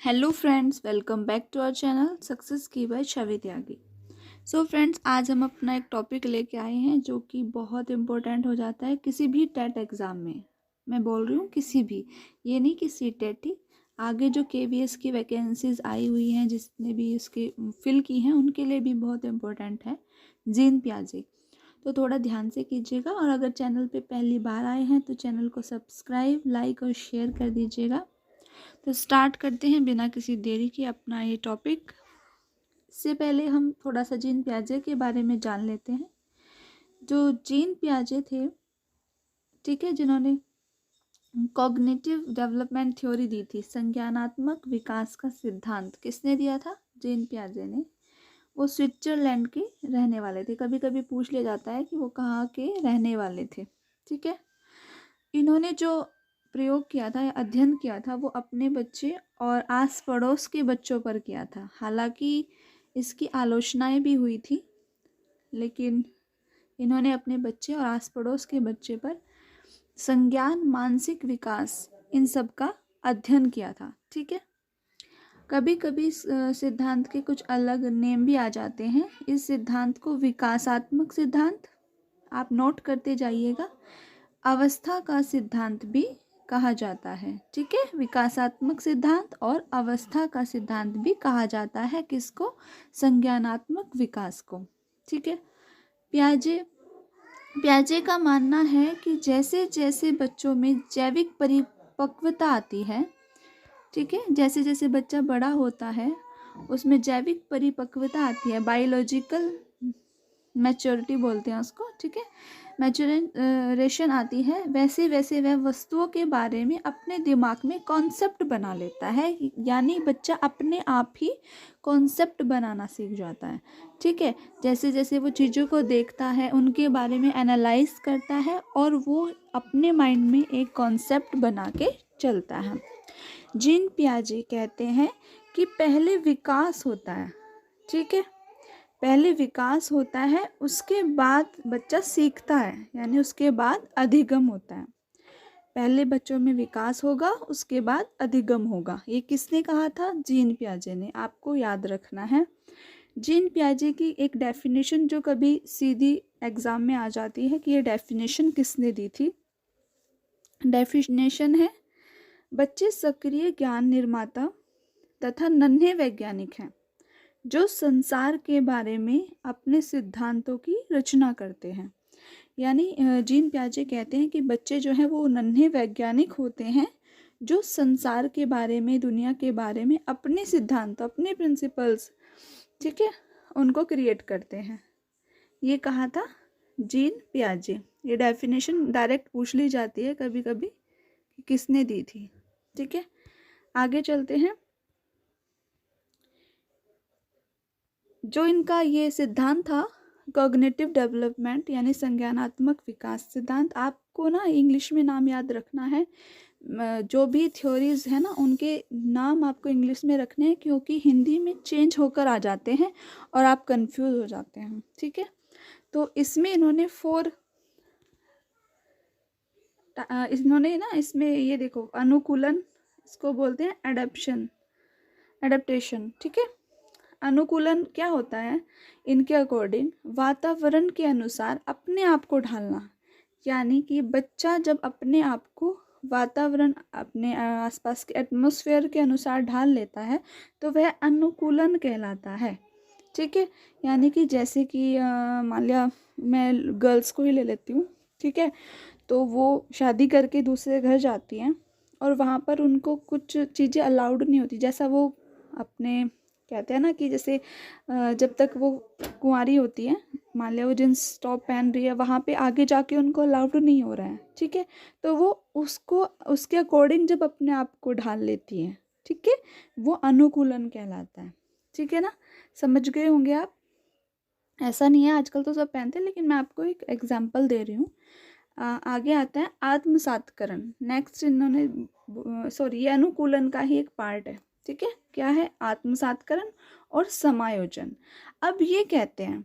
Hello friends, welcome back to our channel success की by Chhavi Tyagi. So friends, आज हम अपना एक टॉपिक लेके आए हैं जो कि बहुत इम्पोर्टेंट हो जाता है किसी भी टेट एग्ज़ाम में। मैं बोल रही हूँ किसी भी, ये नहीं कि सी टेट ही, आगे जो केवीएस की वैकेंसीज आई हुई हैं जिसने भी इसके फिल की हैं उनके लिए भी बहुत इम्पोर्टेंट है जीन पियाजे। तो थोड़ा ध्यान से कीजिएगा, और अगर चैनल पे पहली बार आए हैं तो चैनल को सब्सक्राइब, लाइक और शेयर कर दीजिएगा। तो स्टार्ट करते हैं बिना किसी देरी के अपना ये टॉपिक। इससे पहले हम थोड़ा सा जीन पियाजे के बारे में जान लेते हैं। जो जीन पियाजे थे, ठीक है, जिन्होंने कॉग्निटिव डेवलपमेंट थ्योरी दी थी, संज्ञानात्मक विकास का सिद्धांत किसने दिया था? जीन पियाजे ने। वो स्विट्जरलैंड के रहने वाले थे। कभी कभी पूछ लिया जाता है कि वो कहाँ के रहने वाले थे, ठीक है। इन्होंने जो प्रयोग किया था या अध्ययन किया था वो अपने बच्चे और आस पड़ोस के बच्चों पर किया था। हालांकि इसकी आलोचनाएं भी हुई थी, लेकिन इन्होंने अपने बच्चे और आस पड़ोस के बच्चे पर संज्ञान, मानसिक विकास, इन सब का अध्ययन किया था, ठीक है। कभी कभी इस सिद्धांत के कुछ अलग नेम भी आ जाते हैं। इस सिद्धांत को विकासात्मक सिद्धांत, आप नोट करते जाइएगा, अवस्था का सिद्धांत भी कहा जाता है, ठीक है। विकासात्मक सिद्धांत और अवस्था का सिद्धांत भी कहा जाता है किसको? संज्ञानात्मक विकास को, ठीक है। प्याजे का मानना है कि जैसे जैसे बच्चों में जैविक परिपक्वता आती है, ठीक है, जैसे जैसे बच्चा बड़ा होता है उसमें जैविक परिपक्वता आती है, बायोलॉजिकल मैच्योरिटी बोलते हैं उसको, ठीक है, मैच्योरेशन आती है, वैसे वैसे वह वस्तुओं के बारे में अपने दिमाग में कॉन्सेप्ट बना लेता है। यानी बच्चा अपने आप ही कॉन्सेप्ट बनाना सीख जाता है, ठीक है। जैसे जैसे वो चीज़ों को देखता है, उनके बारे में एनालाइज करता है और वो अपने माइंड में एक कॉन्सेप्ट बना के चलता है। जीन पियाजे कहते हैं कि पहले विकास होता है, ठीक है, पहले विकास होता है, उसके बाद बच्चा सीखता है, यानी उसके बाद अधिगम होता है। पहले बच्चों में विकास होगा, उसके बाद अधिगम होगा। ये किसने कहा था? जीन पियाजे ने। आपको याद रखना है। जीन पियाजे की एक डेफिनेशन जो कभी सीधी एग्जाम में आ जाती है कि ये डेफिनेशन किसने दी थी। डेफिनेशन है, बच्चे सक्रिय ज्ञान निर्माता तथा नन्हे वैज्ञानिक हैं जो संसार के बारे में अपने सिद्धांतों की रचना करते हैं। यानी जीन पियाजे कहते हैं कि बच्चे जो हैं वो नन्हे वैज्ञानिक होते हैं जो संसार के बारे में, दुनिया के बारे में अपने सिद्धांत, अपने प्रिंसिपल्स, ठीक है, उनको क्रिएट करते हैं। ये कहा था जीन पियाजे। ये डेफिनेशन डायरेक्ट पूछ ली जाती है कभी कभी कि किसने दी थी, ठीक है। आगे चलते हैं। जो इनका ये सिद्धांत था कॉग्निटिव डेवलपमेंट यानी संज्ञानात्मक विकास सिद्धांत, आपको ना इंग्लिश में नाम याद रखना है। जो भी थ्योरीज है ना उनके नाम आपको इंग्लिश में रखने हैं, क्योंकि हिंदी में चेंज होकर आ जाते हैं और आप कंफ्यूज हो जाते हैं, ठीक है। तो इसमें इन्होंने ना इसमें ये देखो, अनुकूलन, इसको बोलते हैं एडेप्टेशन, ठीक है। अनुकूलन क्या होता है? इनके अकॉर्डिंग वातावरण के अनुसार अपने आप को ढालना। यानी कि बच्चा जब अपने आप को वातावरण, अपने आसपास के एटमॉस्फेयर के अनुसार ढाल लेता है तो वह अनुकूलन कहलाता है, ठीक है। यानी कि जैसे कि मान लिया मैं गर्ल्स को ही ले लेती हूँ, ठीक है, तो वो शादी करके दूसरे घर जाती हैं और वहाँ पर उनको कुछ चीज़ें अलाउड नहीं होती। जैसा वो अपने कहते हैं ना कि जैसे जब तक वो कुंवारी होती है, मान लिया वो जींस टॉप पहन रही है, वहाँ पे आगे जाके उनको अलाउड नहीं हो रहा है, ठीक है, तो वो उसको उसके अकॉर्डिंग जब अपने आप को ढाल लेती है, ठीक है, वो अनुकूलन कहलाता है, ठीक है ना। समझ गए होंगे आप। ऐसा नहीं है आजकल तो सब पहनते हैं, लेकिन मैं आपको एक एग्जाम्पल दे रही हूँ। आगे आता है आत्मसातकरण। नेक्स्ट इन्होंने ये अनुकूलन का ही एक पार्ट है, ठीक है। क्या है? आत्मसातकरण और समायोजन। अब ये कहते हैं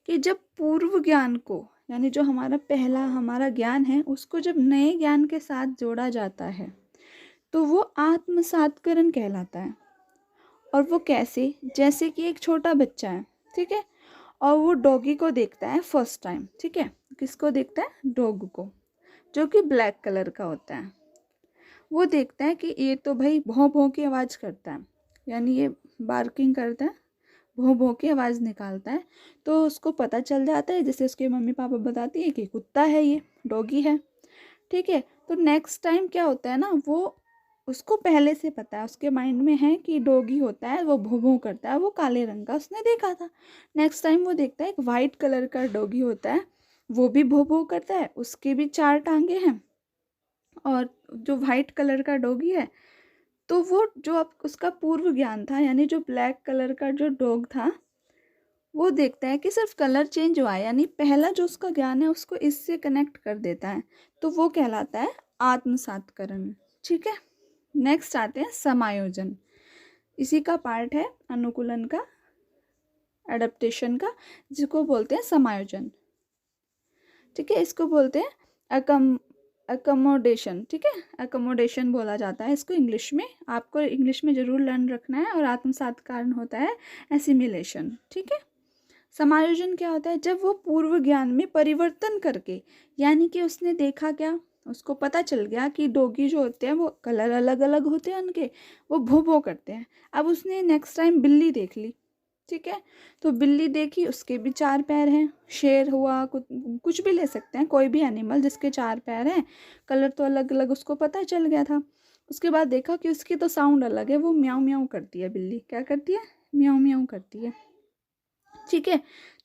कि जब पूर्व ज्ञान को, यानी जो हमारा ज्ञान है, उसको जब नए ज्ञान के साथ जोड़ा जाता है तो वो आत्मसातकरण कहलाता है, और वो कैसे, जैसे कि एक छोटा बच्चा है, ठीक है, और वो डॉगी को देखता है फर्स्ट टाइम, ठीक है, किसको देखता है, डॉग को, जो कि ब्लैक कलर का होता है। वो देखता है कि ये तो भाई भौं भौं की आवाज़ करता है, यानी ये बार्किंग करता है, भौं भौं की आवाज़ निकालता है। तो उसको पता चल जाता है, जैसे उसके मम्मी पापा बताती है कि कुत्ता है, ये डॉगी है, ठीक है। तो नेक्स्ट टाइम क्या होता है ना, वो उसको पहले से पता है, उसके माइंड में है कि डॉगी होता है, वो भौं भौं करता है, वो काले रंग का उसने देखा था। नेक्स्ट टाइम वो देखता है एक वाइट कलर का डॉगी होता है, वो भी भौं भौं करता है, उसके भी 4 टांगे हैं, और जो वाइट कलर का डॉगी है, तो वो जो अब उसका पूर्व ज्ञान था, यानी जो ब्लैक कलर का जो डॉग था, वो देखता है कि सिर्फ कलर चेंज हुआ है, यानी पहला जो उसका ज्ञान है उसको इससे कनेक्ट कर देता है, तो वो कहलाता है आत्मसात्करण, ठीक है। नेक्स्ट आते हैं समायोजन। इसी का पार्ट है अनुकूलन का, एडेप्टेशन का, जिसको बोलते हैं समायोजन, ठीक है। इसको बोलते हैं अकोमोडेशन, ठीक है, अकोमोडेशन बोला जाता है इसको इंग्लिश में, आपको इंग्लिश में जरूर लर्न रखना है। और आत्मसात्करण होता है एसिमिलेशन, ठीक है। समायोजन क्या होता है, जब वो पूर्व ज्ञान में परिवर्तन करके, यानी कि उसने देखा क्या, उसको पता चल गया कि डॉगी जो होते हैं वो कलर अलग अलग होते हैं उनके, वो भो भो करते हैं। अब उसने नेक्स्ट टाइम बिल्ली देख ली, ठीक है, तो बिल्ली देखी, उसके भी 4 पैर हैं, शेर हुआ, कुछ भी ले सकते हैं, कोई भी एनिमल जिसके 4 पैर हैं, कलर तो अलग अलग उसको पता चल गया था। उसके बाद देखा कि उसकी तो साउंड अलग है, वो म्याऊं म्याऊं करती है, बिल्ली क्या करती है, म्याऊं म्याऊं करती है, ठीक है।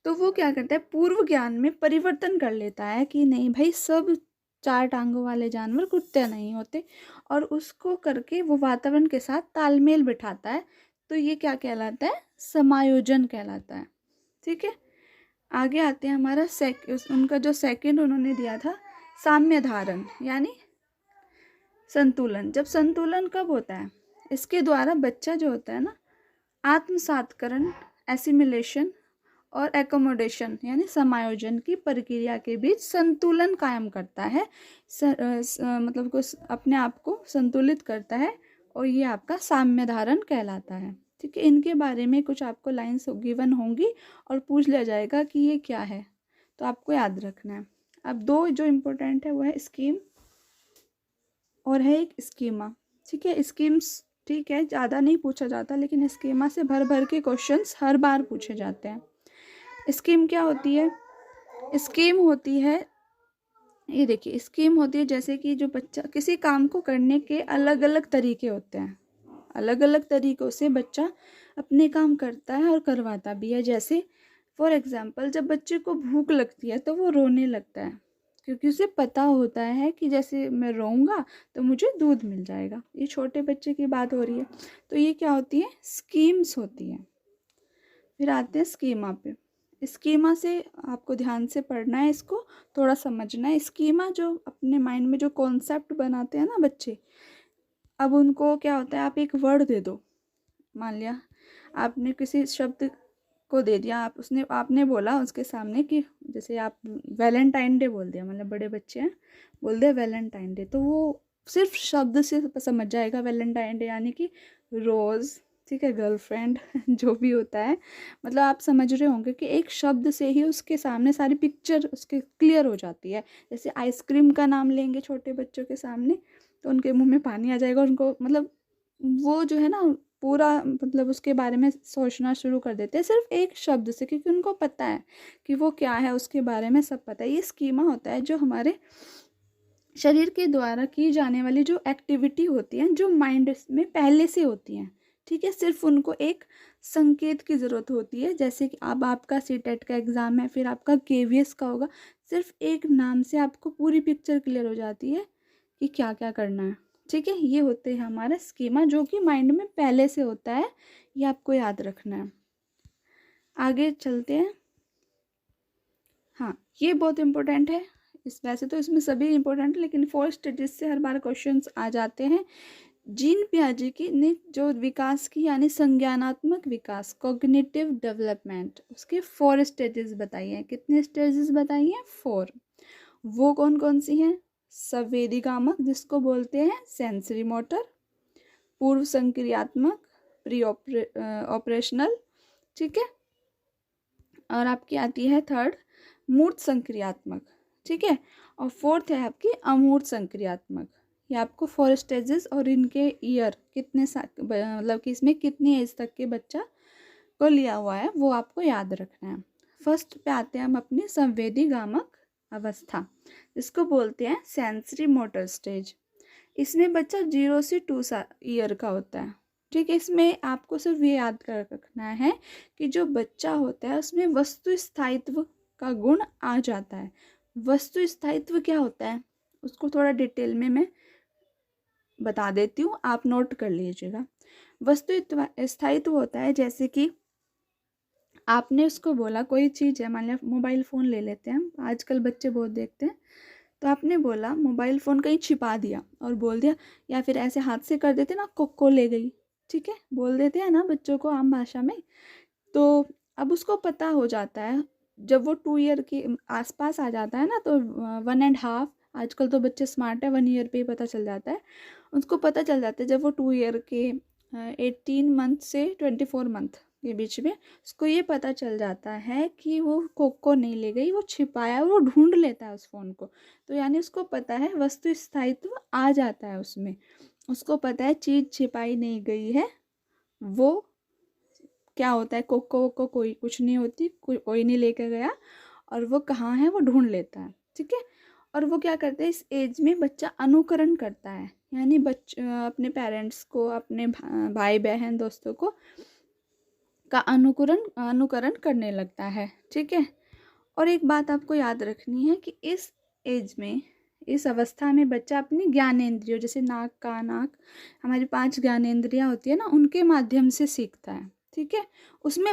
तो वो क्या करता है, पूर्व ज्ञान में परिवर्तन कर लेता है कि नहीं भाई, सब 4 टांगों वाले जानवर कुत्ते नहीं होते, और उसको करके वो वातावरण के साथ तालमेल बिठाता है। तो ये क्या कहलाता है, समायोजन कहलाता है, ठीक है। आगे आते हैं हमारा उनका जो सेकंड उन्होंने दिया था, साम्य धारण, यानी संतुलन। जब संतुलन कब होता है, इसके द्वारा बच्चा जो होता है ना, आत्मसात्करण, एसिमिलेशन और एकोमोडेशन यानी समायोजन की प्रक्रिया के बीच संतुलन कायम करता है, मतलब को अपने आप को संतुलित करता है, और ये आपका साम्य धारण कहलाता है, ठीक है। इनके बारे में कुछ आपको लाइन्स गिवन होंगी और पूछ लिया जाएगा कि ये क्या है, तो आपको याद रखना है। अब 2 जो इम्पोर्टेंट है वो है स्कीम और है एक स्कीमा, ठीक है। स्कीम्स ठीक है, ज़्यादा नहीं पूछा जाता, लेकिन स्कीमा से भर भर के क्वेश्चंस हर बार पूछे जाते हैं। स्कीम क्या होती है, स्कीम होती है, ये देखिए, स्कीम होती है जैसे कि जो बच्चा, किसी काम को करने के अलग अलग तरीके होते हैं, अलग अलग तरीक़ों से बच्चा अपने काम करता है और करवाता भी है। जैसे फॉर एग्जांपल, जब बच्चे को भूख लगती है तो वो रोने लगता है, क्योंकि उसे पता होता है कि जैसे मैं रोऊंगा तो मुझे दूध मिल जाएगा। ये छोटे बच्चे की बात हो रही है, तो ये क्या होती है, स्कीम्स होती हैं। फिर आते हैं स्कीमा पे। स्कीमा से आपको ध्यान से पढ़ना है, इसको थोड़ा समझना है। स्कीमा जो अपने माइंड में जो कॉन्सेप्ट बनाते हैं ना बच्चे, अब उनको क्या होता है, आप एक वर्ड दे दो, मान लिया आपने किसी शब्द को दे दिया, आपने बोला उसके सामने कि जैसे आप वैलेंटाइन डे बोल दिया, मतलब बड़े बच्चे हैं, बोल दिया वैलेंटाइन डे, तो वो सिर्फ शब्द से समझ जाएगा वैलेंटाइन डे यानी कि रोज़, ठीक है, गर्लफ्रेंड जो भी होता है, मतलब आप समझ रहे होंगे कि एक शब्द से ही उसके सामने सारी पिक्चर उसके क्लियर हो जाती है। जैसे आइसक्रीम का नाम लेंगे छोटे बच्चों के सामने तो उनके मुंह में पानी आ जाएगा, उनको मतलब वो जो है ना पूरा मतलब उसके बारे में सोचना शुरू कर देते हैं सिर्फ एक शब्द से, क्योंकि उनको पता है कि वो क्या है, उसके बारे में सब पता है। ये स्कीमा होता है जो हमारे शरीर के द्वारा की जाने वाली जो एक्टिविटी होती है, जो माइंड में पहले से होती हैं, ठीक है। सिर्फ उनको एक संकेत की ज़रूरत होती है, जैसे कि अब आपका सीटेट का एग्ज़ाम है, फिर आपका केवीएस का होगा, सिर्फ एक नाम से आपको पूरी पिक्चर क्लियर हो जाती है कि क्या क्या करना है, ठीक है। ये होते हैं हमारा स्कीमा, जो कि माइंड में पहले से होता है, ये आपको याद रखना है। आगे चलते हैं। हाँ, ये बहुत इम्पोर्टेंट है, वैसे तो इसमें सभी इम्पोर्टेंट है, लेकिन 4 स्टेजेस से हर बार क्वेश्चंस आ जाते हैं। जीन पियाजे की ने जो विकास की यानी संज्ञानात्मक विकास, कॉग्निटिव डेवलपमेंट, उसके 4 स्टेजेस बताई हैं। कितने स्टेजेस बताई हैं, 4। वो कौन कौन सी हैं, संवेदीगामक जिसको बोलते हैं सेंसरी मोटर, पूर्व संक्रियात्मक, प्री ऑपरेशनल, ठीक है। और आपकी आती है थर्ड मूर्त संक्रियात्मक, ठीक है। और फोर्थ है आपकी अमूर्त संक्रियात्मक। ये आपको 4 स्टेजेस और इनके ईयर कितने मतलब कि इसमें कितनी एज तक के बच्चा को लिया हुआ है वो आपको याद रखना है। फर्स्ट पे आते हैं हम अपनी संवेदीगामक अवस्था, इसको बोलते हैं सेंसरी मोटर स्टेज। इसमें बच्चा 0 से 2 ईयर का होता है, ठीक है। इसमें आपको सिर्फ ये याद कर रखना है कि जो बच्चा होता है उसमें वस्तु स्थायित्व का गुण आ जाता है। वस्तु स्थायित्व क्या होता है उसको थोड़ा डिटेल में मैं बता देती हूँ, आप नोट कर लीजिएगा। वस्तु स्थायित्व होता है जैसे कि आपने उसको बोला कोई चीज़ है, मान लिया मोबाइल फ़ोन ले लेते हैं, आजकल बच्चे बहुत देखते हैं। तो आपने बोला मोबाइल फ़ोन कहीं छिपा दिया और बोल दिया, या फिर ऐसे हाथ से कर देते ना, कोको ले गई, ठीक है, बोल देते हैं ना बच्चों को आम भाषा में। तो अब उसको पता हो जाता है जब वो 2 ईयर के आसपास आ जाता है ना, तो 1.5, आजकल तो बच्चे स्मार्ट है, 1 ईयर पे ही पता चल जाता है उसको। पता चल जाता है जब वो 2 ईयर के 18 मंथ से 24 मंथ के बीच में उसको ये पता चल जाता है कि वो कोको नहीं ले गई, वो छिपाया, वो ढूंढ लेता है उस फ़ोन को। तो यानी उसको पता है वस्तु स्थायित्व आ जाता है उसमें, उसको पता है चीज़ छिपाई नहीं गई है। वो क्या होता है, कोको वोको कोई कुछ नहीं होती, कोई नहीं लेकर गया, और वो कहाँ है वो ढूंढ लेता है, ठीक है। और वो क्या करता है, इस एज में बच्चा अनुकरण करता है, यानी अपने पेरेंट्स को, अपने भाई बहन दोस्तों को का अनुकरण करने लगता है, ठीक है। और एक बात आपको याद रखनी है कि इस एज में, इस अवस्था में बच्चा अपनी ज्ञानेंद्रियों, जैसे नाक, कान, आँख, हमारी 5 ज्ञानेंद्रियाँ होती है ना, उनके माध्यम से सीखता है, ठीक है। उसमें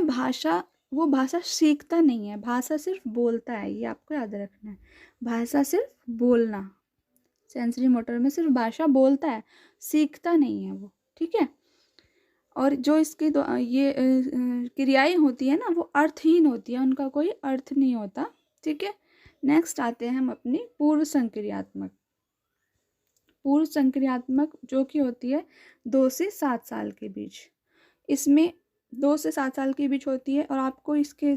वो भाषा सीखता नहीं है, भाषा सिर्फ बोलता है, ये आपको याद रखना है। भाषा सिर्फ बोलना, सेंसरी मोटर में सिर्फ भाषा बोलता है, सीखता नहीं है वो, ठीक है। और जो इसकी ये क्रियाएं होती है ना वो अर्थहीन होती है, उनका कोई अर्थ नहीं होता, ठीक है। नेक्स्ट आते हैं हम अपनी पूर्व संक्रियात्मक। पूर्व संक्रियात्मक जो कि होती है 2 से 7 साल के बीच। इसमें 2 से 7 साल के बीच होती है, और आपको इसके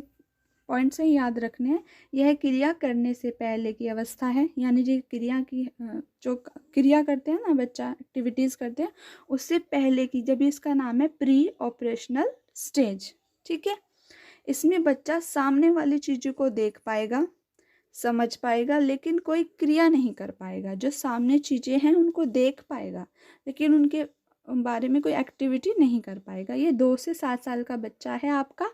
पॉइंट से ही याद रखने हैं। यह क्रिया करने से पहले की अवस्था है, यानी जो क्रिया करते हैं ना बच्चा, एक्टिविटीज़ करते हैं, उससे पहले की, जब इसका नाम है प्री ऑपरेशनल स्टेज, ठीक है। इसमें बच्चा सामने वाली चीज़ों को देख पाएगा, समझ पाएगा, लेकिन कोई क्रिया नहीं कर पाएगा। जो सामने चीज़ें हैं उनको देख पाएगा, लेकिन उनके बारे में कोई एक्टिविटी नहीं कर पाएगा। ये 2 से 7 साल का बच्चा है आपका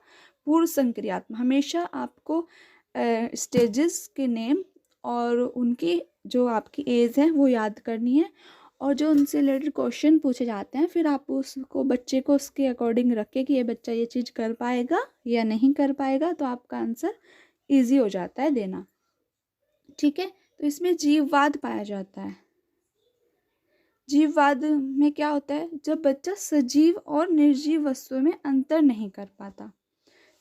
पूर्व संक्रियात्मक। हमेशा आपको स्टेजेस के नेम और उनकी जो आपकी एज है वो याद करनी है, और जो उनसे रिलेटेड क्वेश्चन पूछे जाते हैं फिर आप उसको, बच्चे को उसके अकॉर्डिंग रखें कि ये बच्चा ये चीज़ कर पाएगा या नहीं कर पाएगा, तो आपका आंसर ईजी हो जाता है देना, ठीक है। तो इसमें जीववाद पाया जाता है। जीववाद में क्या होता है, जब बच्चा सजीव और निर्जीव वस्तुओं में अंतर नहीं कर पाता,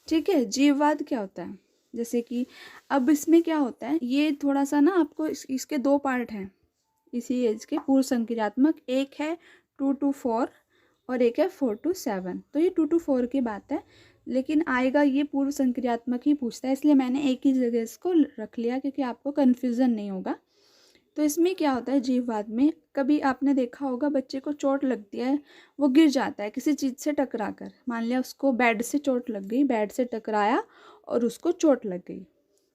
ठीक है। जीववाद क्या होता है, जैसे कि अब इसमें क्या होता है, ये थोड़ा सा ना आपको इसके 2 पार्ट हैं इसी एज के पूर्व संक्रियात्मक। एक है 2 to 4 और एक है 4 to 7। तो ये 2 to 4 की बात है, लेकिन आएगा ये पूर्व संक्रियात्मक ही पूछता है, इसलिए मैंने एक ही जगह इसको रख लिया क्योंकि आपको कन्फ्यूज़न नहीं होगा। तो इसमें क्या होता है, जीववाद में कभी आपने देखा होगा बच्चे को चोट लगती है, वो गिर जाता है किसी चीज़ से टकरा कर, मान लिया उसको बेड से चोट लग गई, बेड से टकराया और उसको चोट लग गई,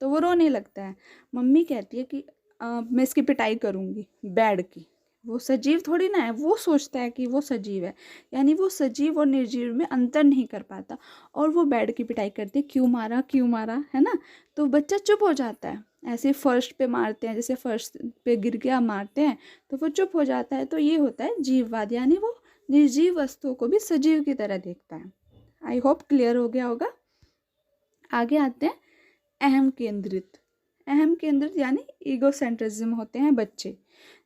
तो वो रोने लगता है। मम्मी कहती है कि मैं इसकी पिटाई करूँगी बेड की। वो सजीव थोड़ी ना है, वो सोचता है कि वो सजीव है, यानी वो सजीव और निर्जीव में अंतर नहीं कर पाता, और वो बेड की पिटाई करती है, क्यों मारा क्यों मारा, है ना। तो बच्चा चुप हो जाता है, ऐसे फर्श पे मारते हैं, जैसे फर्श पे गिर गया मारते हैं तो वो चुप हो जाता है। तो ये होता है जीववाद, यानी वो निर्जीव वस्तुओं को भी सजीव की तरह देखता है। आई होप क्लियर हो गया होगा। आगे आते हैं अहम केंद्रित। अहम केंद्रित यानी ईगोसेंट्रिज्म होते हैं बच्चे।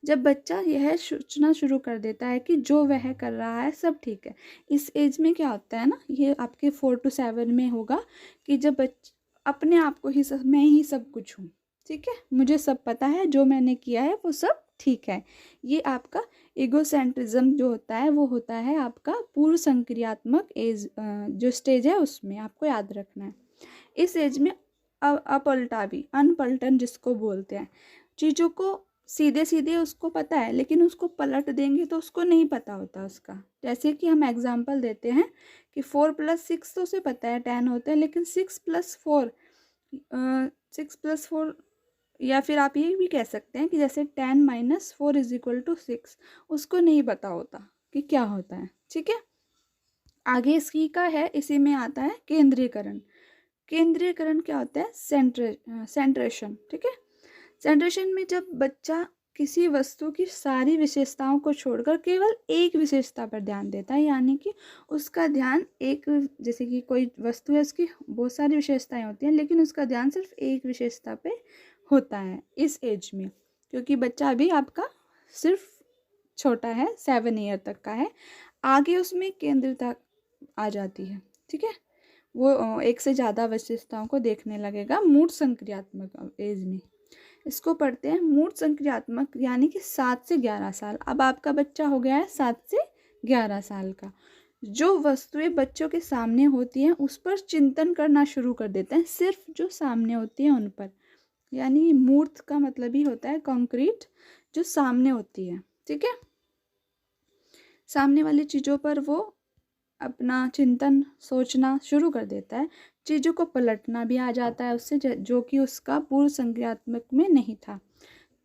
जब बच्चा यह सोचना शुरू कर देता है कि जो वह कर रहा है सब ठीक है, इस एज में क्या होता है ना, ये आपके 4 to 7 में होगा कि जब अपने आप को ही मैं ही सब कुछ हूँ, ठीक है, मुझे सब पता है, जो मैंने किया है वो सब ठीक है। ये आपका ईगोसेंट्रिज्म जो होता है वो होता है आपका पूर्व संक्रियात्मक एज जो स्टेज है उसमें, आपको याद रखना है। इस एज में अपलटावी, अनपलटन जिसको बोलते हैं, चीज़ों को सीधे सीधे उसको पता है लेकिन उसको पलट देंगे तो उसको नहीं पता होता उसका। जैसे कि हम एग्जांपल देते हैं कि 4+6 तो उसे पता है 10 होता है, लेकिन 6+4 6+4, या फिर आप ये भी कह सकते हैं कि जैसे 10-4 = 6, उसको नहीं पता होता कि क्या होता है। ठीक है, आगे इसकी का है, इसी में आता है केंद्रीकरण। केंद्रीकरण क्या होता है? सेंट्रेशन। ठीक है, सेंट्रेशन में जब बच्चा किसी वस्तु की सारी विशेषताओं को छोड़कर केवल एक विशेषता पर ध्यान देता है, यानी कि उसका ध्यान एक, जैसे कि कोई वस्तु है उसकी बहुत सारी विशेषताएं होती हैं लेकिन उसका ध्यान सिर्फ एक विशेषता पे होता है इस एज में, क्योंकि बच्चा अभी आपका सिर्फ छोटा है, 7 ईयर तक का है। आगे उसमें केंद्रिता आ जाती है। ठीक है, वो एक से ज़्यादा विशेषताओं को देखने लगेगा मूढ़ संक्रियात्मक एज में। इसको पढ़ते हैं मूढ़ संक्रियात्मक, यानी कि 7 से 11 साल। अब आपका बच्चा हो गया है 7 से 11 साल का। जो वस्तुएं बच्चों के सामने होती हैं उस पर चिंतन करना शुरू कर देते हैं, सिर्फ जो सामने होती हैं उन पर, यानी मूर्त का मतलब ही होता है कंक्रीट, जो सामने होती है। ठीक है, सामने वाली चीज़ों पर वो अपना चिंतन सोचना शुरू कर देता है। चीज़ों को पलटना भी आ जाता है उससे, जो कि उसका पूर्व संज्ञात्मक में नहीं था।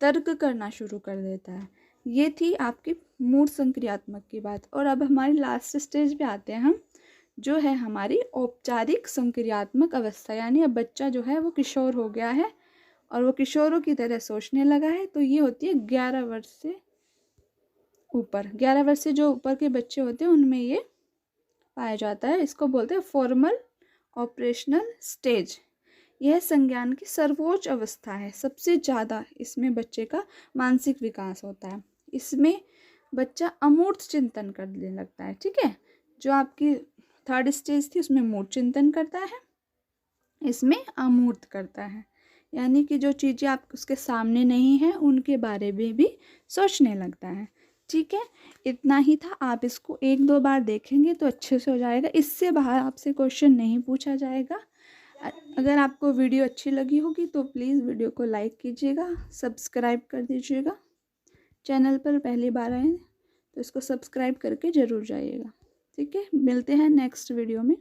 तर्क करना शुरू कर देता है। ये थी आपकी मूढ़ संक्रियात्मक की बात। और अब हमारी लास्ट स्टेज पे आते हैं हम, जो है हमारी औपचारिक संक्रियात्मक अवस्था, यानी अब बच्चा जो है वो किशोर हो गया है और वो किशोरों की तरह सोचने लगा है। तो ये होती है 11 वर्ष से ऊपर। 11 वर्ष से जो ऊपर के बच्चे होते हैं उनमें ये पाया जाता है। इसको बोलते हैं फॉर्मल ऑपरेशनल स्टेज। यह संज्ञान की सर्वोच्च अवस्था है, सबसे ज़्यादा इसमें बच्चे का मानसिक विकास होता है। इसमें बच्चा अमूर्त चिंतन करने लगता है। ठीक है, जो आपकी 3rd स्टेज थी उसमें मूर्त चिंतन करता है, इसमें अमूर्त करता है, यानी कि जो चीज़ें आप उसके सामने नहीं हैं उनके बारे में भी सोचने लगता है। ठीक है, इतना ही था। आप इसको 1-2 बार देखेंगे तो अच्छे से हो जाएगा। इससे बाहर आपसे क्वेश्चन नहीं पूछा जाएगा। अगर आपको वीडियो अच्छी लगी होगी तो प्लीज़ वीडियो को लाइक कीजिएगा, सब्सक्राइब कर दीजिएगा। चैनल पर पहली बार आए तो इसको सब्सक्राइब करके ज़रूर जाइएगा। ठीक है, मिलते हैं नेक्स्ट वीडियो में।